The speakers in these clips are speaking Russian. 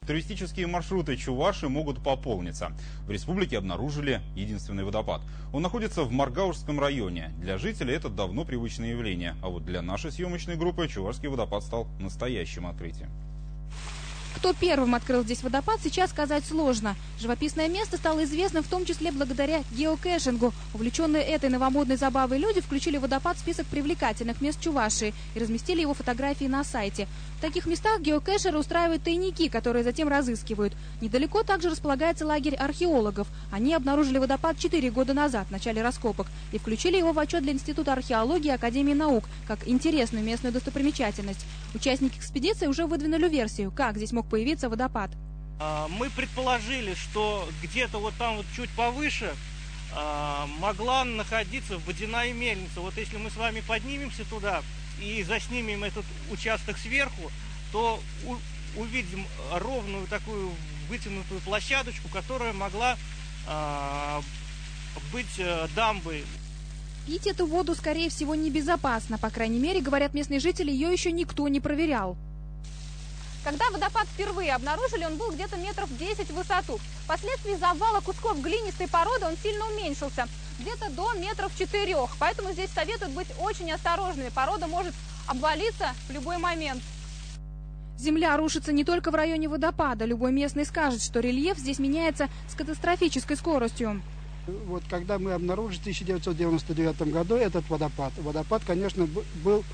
Туристические маршруты Чувашии могут пополниться. В республике обнаружили единственный водопад. Он находится в Маргаушском районе. Для жителей это давно привычное явление. А вот для нашей съемочной группы Чувашский водопад стал настоящим открытием. Кто первым открыл здесь водопад, сейчас сказать сложно. Живописное место стало известно в том числе благодаря геокэшингу. Увлеченные этой новомодной забавой люди включили водопад в список привлекательных мест Чувашии и разместили его фотографии на сайте. В таких местах геокэшеры устраивают тайники, которые затем разыскивают. Недалеко также располагается лагерь археологов. Они обнаружили водопад 4 года назад, в начале раскопок, и включили его в отчет для Института археологии Академии наук, как интересную местную достопримечательность. Участники экспедиции уже выдвинули версию, как здесь мог появиться водопад. Мы предположили, что где-то вот там вот чуть повыше могла находиться водяная мельница. Вот если мы с вами поднимемся туда и заснимем этот участок сверху, то увидим ровную такую вытянутую площадочку, которая могла быть дамбой. Пить эту воду, скорее всего, небезопасно. По крайней мере, говорят местные жители, ее еще никто не проверял. Когда водопад впервые обнаружили, он был где-то метров 10 в высоту. Впоследствии из-за обвала кусков глинистой породы он сильно уменьшился, где-то до метров 4. Поэтому здесь советуют быть очень осторожными. Порода может обвалиться в любой момент. Земля рушится не только в районе водопада. Любой местный скажет, что рельеф здесь меняется с катастрофической скоростью. Вот когда мы обнаружили в 1999 году этот водопад, конечно, был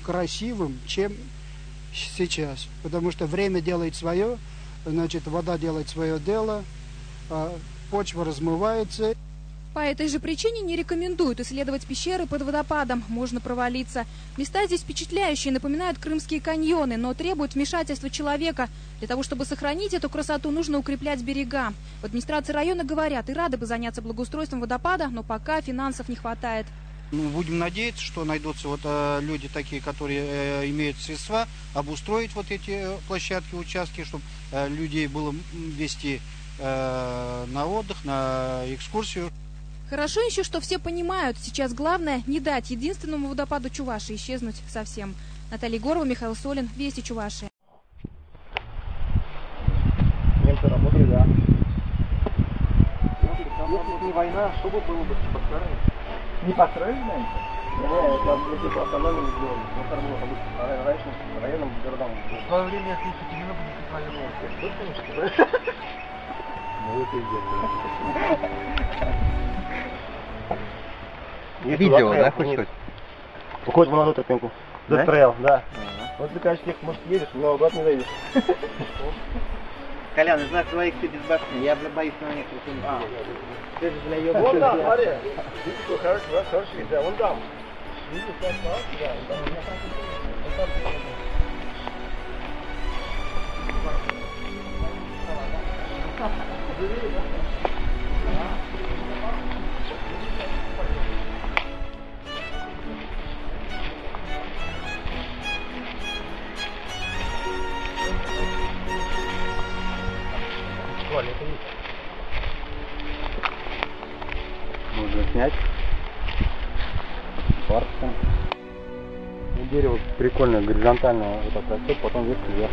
красивым, чем сейчас, потому что время делает свое, значит, вода делает свое дело, почва размывается. По этой же причине не рекомендуют исследовать пещеры под водопадом, можно провалиться. Места здесь впечатляющие, напоминают крымские каньоны, но требуют вмешательства человека. Для того, чтобы сохранить эту красоту, нужно укреплять берега. В администрации района говорят, и рады бы заняться благоустройством водопада, но пока финансов не хватает. Будем надеяться, что найдутся люди такие, которые имеют средства обустроить вот эти площадки, участки, чтобы людей было везти на отдых, на экскурсию. Хорошо еще, что все понимают, сейчас главное не дать единственному водопаду Чувашии исчезнуть совсем. Наталья Егорова, Михаил Солин, Вести Чувашии. Немцы работали, да. Если не война, что бы было бы построено? Не построили, наверное? Нет, это автономию сделали. Но там было обычно районом, городом. Во время, если Екатерина будет районом, точно, что да? Ну, это идет. Видео, да, хоть что-то? Уходит в эту тропинку. Застрял, да. Вот ты, конечно, может, едешь, но куда не дойдешь. Колян, из нас двоих ты без башни, я боюсь на них не ты же для ее... Вон там, смотри. Видишь, что хороший, да, вон там. Видишь, там, да, там. Можно снять. Парк там. Дерево прикольное, горизонтально вот так растет, потом вверх.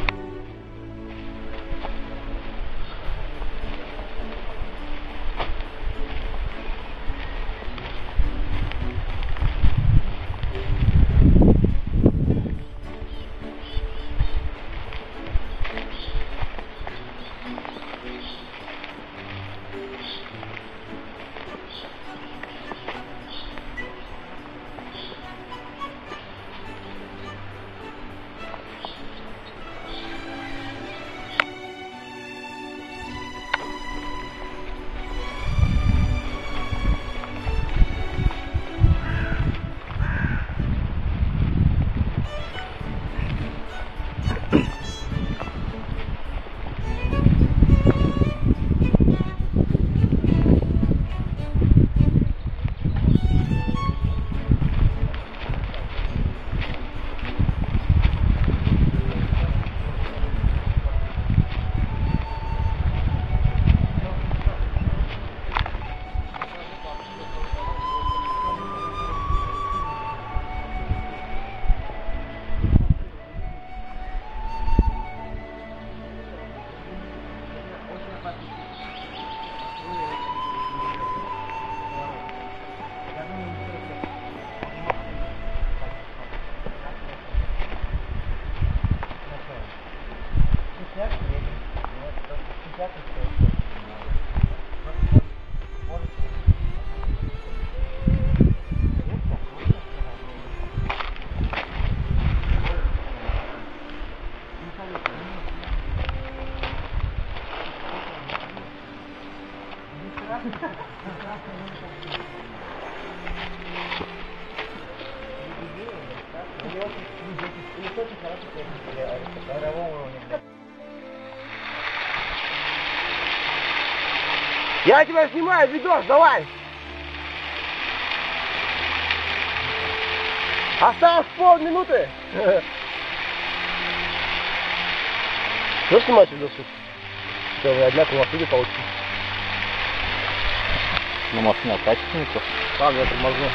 Я тебя снимаю, видос, давай! Осталось полминуты! Что снимать видос? Что, вы одинаково на суде получите? Ну, может, не качественников. Ладно, я тормозну.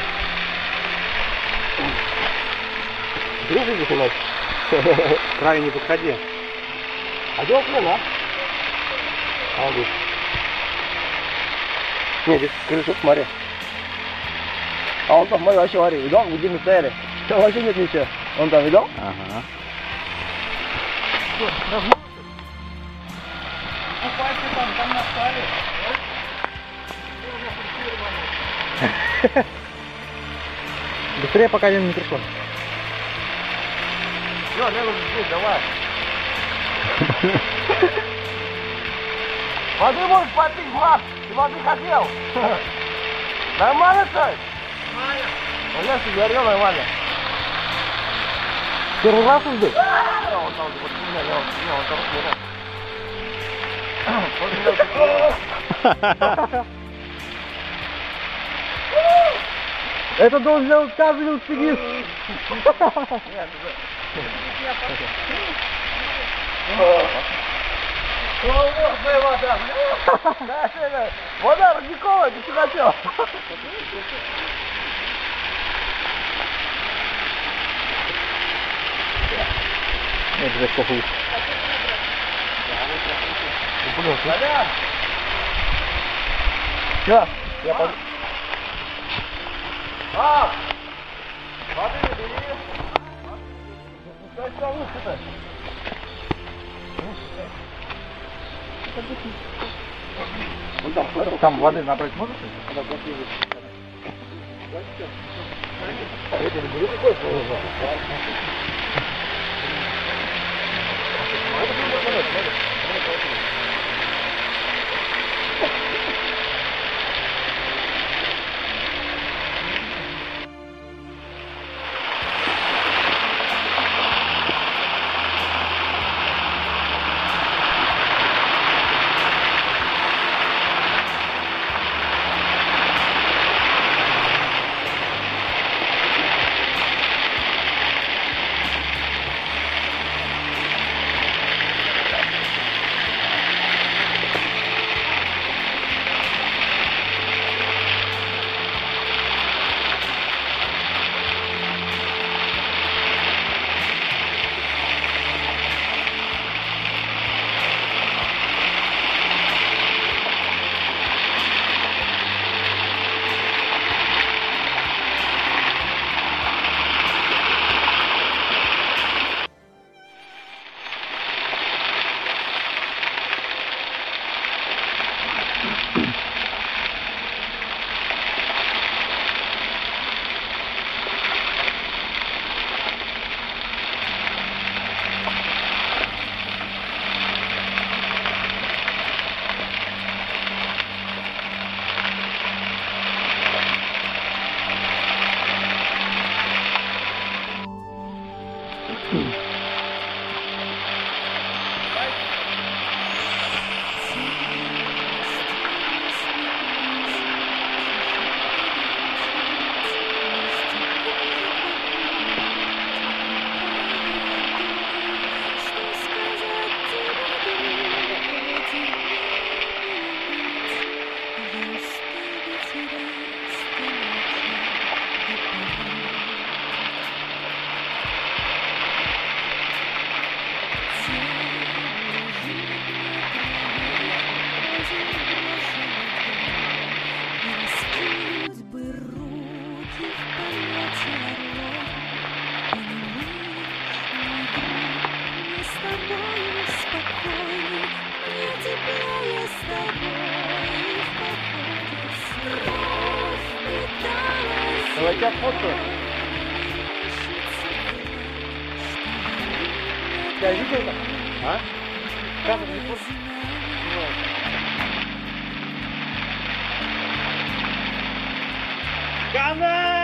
Дружи снимать? К краю не подходи. А где он хрен, а? Молодец. Нет, здесь крышу, смотри. А он там, смотри, вообще, смотри, видал, где мы стояли? Там вообще нет ничего. Он там, видал? Ага. Что, размазался? Купайся там настали. Быстрее, пока не пришло. Все, левый здесь, давай. Воды можешь попить, Марк? Ты воды хотел? Нормально, что ли? Нормально. У меня все горел нормально. Первый раз здесь? Да, он там, вот у меня, он там. Это должен делать каждый велосипедист. Холодная вода, бля! Вода родниковая, ты что хотел? Это же что-то лучше. Вода! Сейчас, я пойду. Воды не бери. Как там лучше-то? Там воды набрать можешь? Давайте фото. Я видел там? А? Камера не просто. Камера!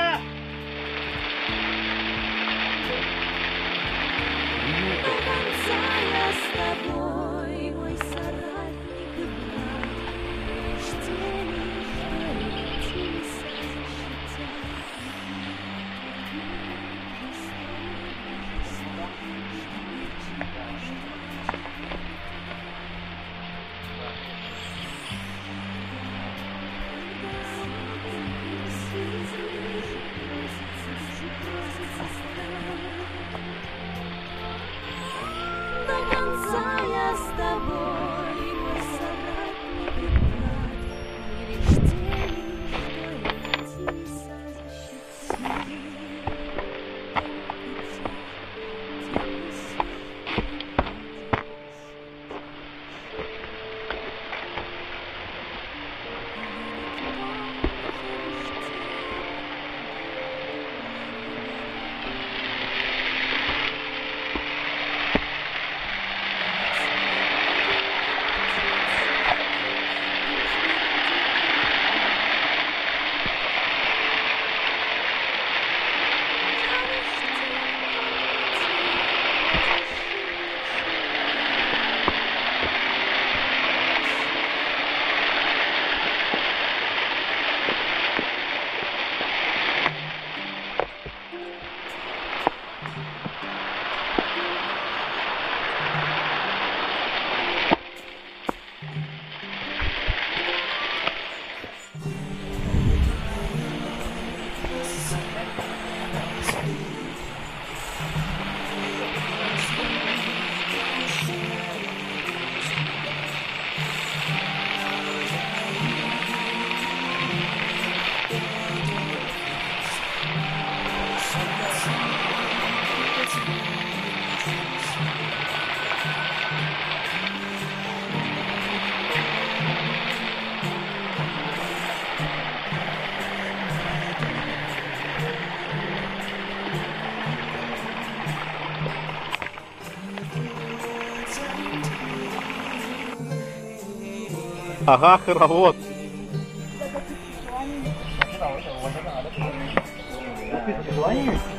Ага, хоровод.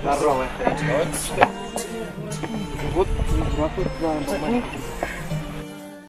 Здорово. Вот, здравствуйте,